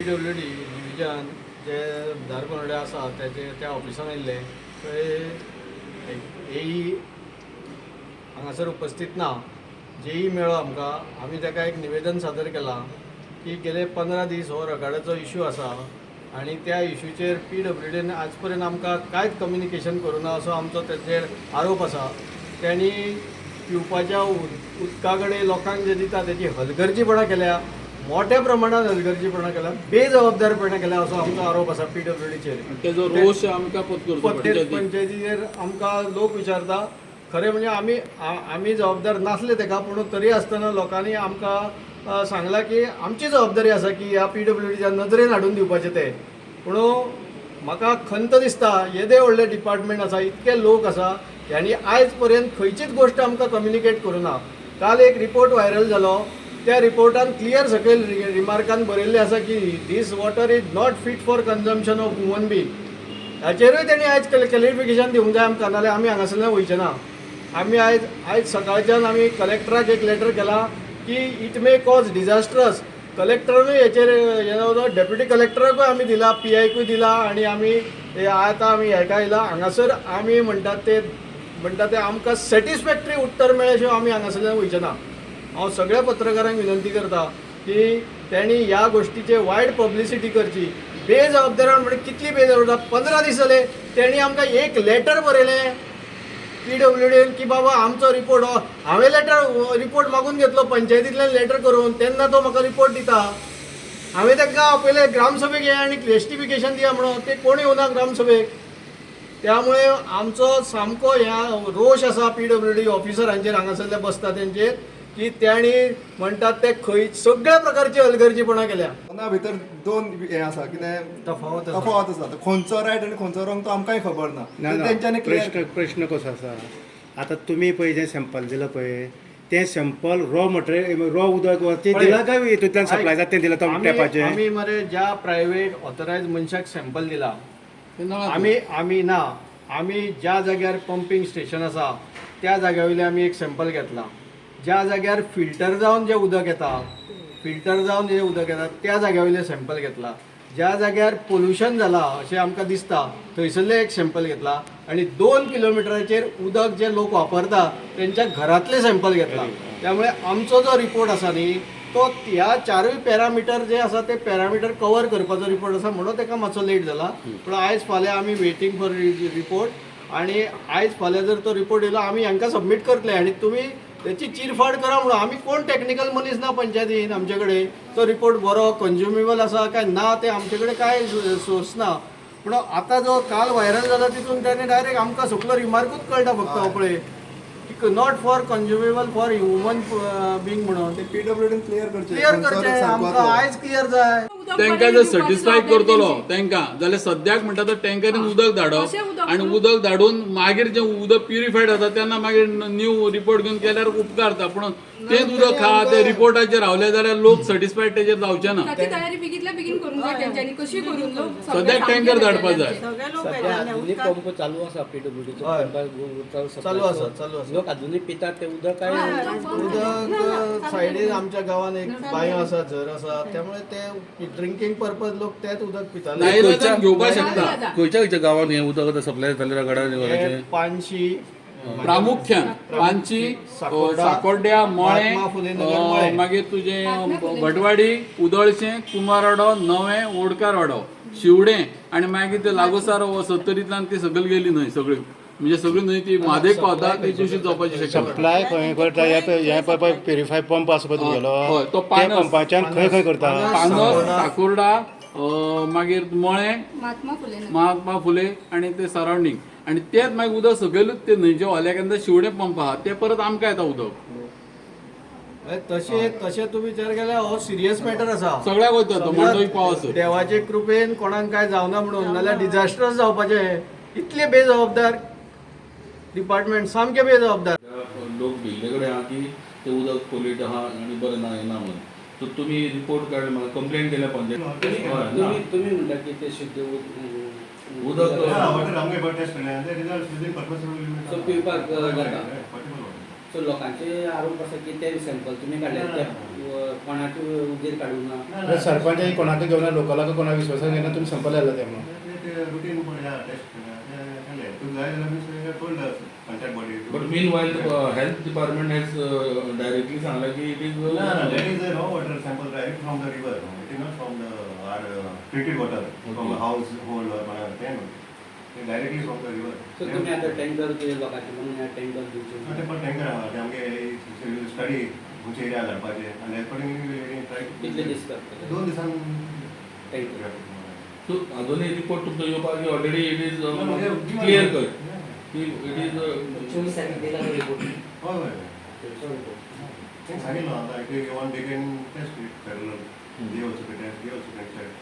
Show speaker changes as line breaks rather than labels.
PWD division जे धारकोंडे आसा त्या ऑफिसान आयिल्ले थंय AE हांगासर उपस्थित ना. जेई मेळ्ळो आमकां, आमी ताका एक निवेदन सादर केलां की गेले 15 दीस हो रगाडाचो इश्यू आसा आनी त्या इश्यूचेर PWDन आज पर्यंत आमकां कांयच कम्युनिकेशन करूना असो आमचो तेचेर आरोप आसा. त्यांनी पिवपाच्या उदका कडेन लोकांक जे दिता तेची हलगर्जीपणा केल्या, मोठ्या प्रमाणात हलगर्जीपणा केल्या, बेजबाबदारपणा केल्या असो आमचो आरोप आसा PWDचेर.
तेजो रोष आमकां
पंचायतीचेर आमकां लोक विचारता. खरें म्हणजे आमी जबाबदार नासले तेका, पूण तरी आसतना लोकांनी आमकां सांगलां की आमची जबाबदारी आसा की ह्या PWDच्या नदरेन हाडून दिवपाचें तें. पूण म्हाका खंत दिसता येदे व्हडले डिपार्टमेंट आसा, इतके लोक आसा, ह्यांनी आयज पर्यंत खंयचीच गोश्ट आमकां कम्युनिकेट करूना. काल एक रिपोर्ट व्हायरल जालो, त्या रिपोर्टान क्लियर सकयल रिमार्कान बरयल्लें आसा की this water is not fit for consumption of human being. हाचेरूय तेणी आयज क्लॅरिफिकेशन दिवंक जाय आमकां, नाल्यार आमी हांगासरल्यान वयचे ना. आमी आयज सकाळच्यान आमी कलेक्टराक एक लेटर केला की इट मे कॉज डिझास्टर्स. कलेक्टरानूय हेचेर डेप्युटी कलेक्टराकूय आमी दिला, PIकूय दिला आनी आमी आतां आमी हेका येयला. हांगासर आमी म्हणटात ते आमकां सॅटिस्फॅक्टरी उत्तर मेळ्ळे शिवाय आमी हांगासरल्यान वयचे ना. हांव सगळ्या पत्रकारांक विनंती करता की त्यांनी ह्या गोष्टीचे वायड पब्लिसिटी करची. बेजबाबदार म्हणजे कितली बेजबाबदार. 15 दीस जाले त्यांनी आमकां एक लेटर बरयलें PWDन की बाबा आमचो रिपोर्ट हो. हांवें रिपोर्ट मागून घेतलो पंचायतींतल्यान लेटर करून, तेन्ना तो म्हाका रिपोर्ट दिता. हांवें ताका आपयलें ग्रामसभेक ये आनी जस्टिफिकेशन दिया म्हणून, ते कोण येवना ग्रामसभेक. त्यामुळे आमचो सामको ह्या रोष आसा PWD ऑफिसरांचेर हांगासरले बसता तेंचेर की त्यांनी म्हणटात ते खंय सगळ्या प्रकारची हलगर्जीपणा केल्या.
दोना भितर दोन हे आसा कितें
तफावत
आसा. खंयचो रायट आनी खंयचो रॉंग तो आमकांय खबर ना. तेंच्यांनी
प्रश्न कसो आसा, आतां तुमी पळय जें सॅम्पल दिलां पळय, तें सॅम्पल रॉ मटेरियल रॉ उदक तें दिलां काय हितूंतल्यान सप्लाय जाता तें दिलां तो टॅपाचें?
आमी मरे ज्या प्रायवेट ऑथरायज मनशाक सॅम्पल दिला आमी ज्या जाग्यार पंपिंग स्टेशन आसा त्या जाग्या वयले आमी एक सॅम्पल घेतला. ज्या जाग्यार फिल्टर जावन जें उदक येता त्या जाग्या वयले सॅम्पल घेतला. ज्या जाग्यार पोल्युशन जाला अशें आमकां दिसता थंयसरले एक सॅम्पल घेतला आनी 2 किलोमिटराचेर उदक जे लोक वापरता तेंच्या घरांतले सॅम्पल घेतला. त्यामुळे आमचो जो रिपोर्ट आसा न्ही तो ह्या 4 पॅरामिटर जे आसा ते पॅरामिटर कवर करपाचो रिपोर्ट आसा, म्हणून ताका मातसो लेट जाला. पूण आयज फाल्यां आमी वेटींग फॉर रिपोर्ट आनी आयज फाल्यां जर तो रिपोर्ट येयलो आमी हांकां सबमीट करतले आनी तुमी त्याची चिरफाड करा म्हणून. आमी कोण टॅक्निकल मनीस ना पंचायतीन आमचे कडेन. तो रिपोर्ट बरो कन्ज्युमेबल आसा काय ना ते आमचे कडेन कांय सोर्स ना. पूण आतां जो काल व्हायरल जाला तितून ताणें डायरेक्ट आमकां सकलो रिमार्कूच कळटा फक्त हो पळय की not for consumable for human being म्हणून.
ते PWDन क्लियर करचें
आमकां आयज क्लियर जाय.
तांकां जर सॅटिस्फाय करतलो तांकां जाल्यार सद्याक म्हणटा तो टँकरीन उदक धाडप आनी उदक धाडून मागीर जें उदक प्युरिफायड जाता तेन्ना मागीर न्यू रिपोर्ट घेवन केल्यार उपकारता. पूण तेच उदक खा ते रिपोर्टाचेर रावले जाल्यार लोक सॅटिस्फायड तेजेर जावचे ना. सद्याक टँकर धाडपाक जाय.
पंप चालू आसा PWDचो
चालू आसा
लोक अजूनही पितात ते उदक.
उदक सायडीन आमच्या गांवान एक बांयो आसा, झर आसा, त्यामुळे ते ड्रिंकींग पर्पज लोक तेच उदक पितात.
नाईलाजान घेवपाक शकता.
खंयच्या गांवांत हें उदक सप्लाय जाल्लें रगडा
पानशी
प्रामुख्यान पांची, साकोड्ड्या, मळे, मागीर तुजें भटवाडी, उदळशें, कुमारवाडो, नवें, ओडकार वाडो, शिवडें आनी मागीर ते लागोसार 70तल्यान ती सकयल गेली न्हंय सगळी. म्हणजे सगळी न्हंय ती म्हादेक पावता ती दूशीत जावपाची शक्यता.
सप्लाय खंय करता हे पळय प्युरिफाय पंप आसा पळय तुगेलो,
तो
पंपाच्यान खंय करता?
पानस, साकोर्डा, मागीर मळे, महात्मा फुले आनी ते सरावंडींग. आनी तेच मागीर उदक सकयलूच ते न्हंयचे ओल्याकेंद्र शिवडें पंप आहा ते परत आमकां येता उदक.
तशें तुम्ही विचार केल्यार हो सिरियस मॅटर आसा.
सगळ्याक वयता तो मांडोळी पावस.
देवाचे कृपेन कोणाक काय जावना म्हणून, नाल्यार डिझास्टर्स जावपाचे. इतले बेजबाबदार डिपार्टमेंट, सामके बेजबाबदार.
लोक भिल्ले कडेन आहा की ते उदक पोल्यूट आहा आनी बरें ना येना म्हणून. सो तुमी रिपोर्ट काडले म्हाका कंप्लेंट केल्या पंचायत
तुम्ही म्हणटा की ते शुद्ध
उदक
पिवपाक जाता. सो लोकांचे आरोप आसा की ते सॅम्पल तुमी काडले ते कोणाक उजेर काडूं ना
सरपंच कोणाक घेऊन लोकलाक कोणा विश्वासान घेऊन तुम्ही संपल आला ते म्हणून
रुटीन टेस्ट तू जाय जाल्यार told panchayat body
but mean while health department has directly सांगला की it is
that is the raw water sample right from the river. It is not from the our treated water from the household or directly from the river.
So तुमी आतां tanker ते लोकांचे म्हणून tanker दिवचे
पण tanker आहा ते आमगे स्टडी खंयच्या एरिया धाडपाचे आनी अकॉर्डिंगली ट्राय
कितले दीस करतले
2 दिसान
टँकर
सो अजूनही रिपोर्ट तुमचो येवपाक already it is clear cut की इट इज
24 तारीख दिला रिपोर्ट
हय हय तें सांगितलं आता एक one day can test it parallel they also taste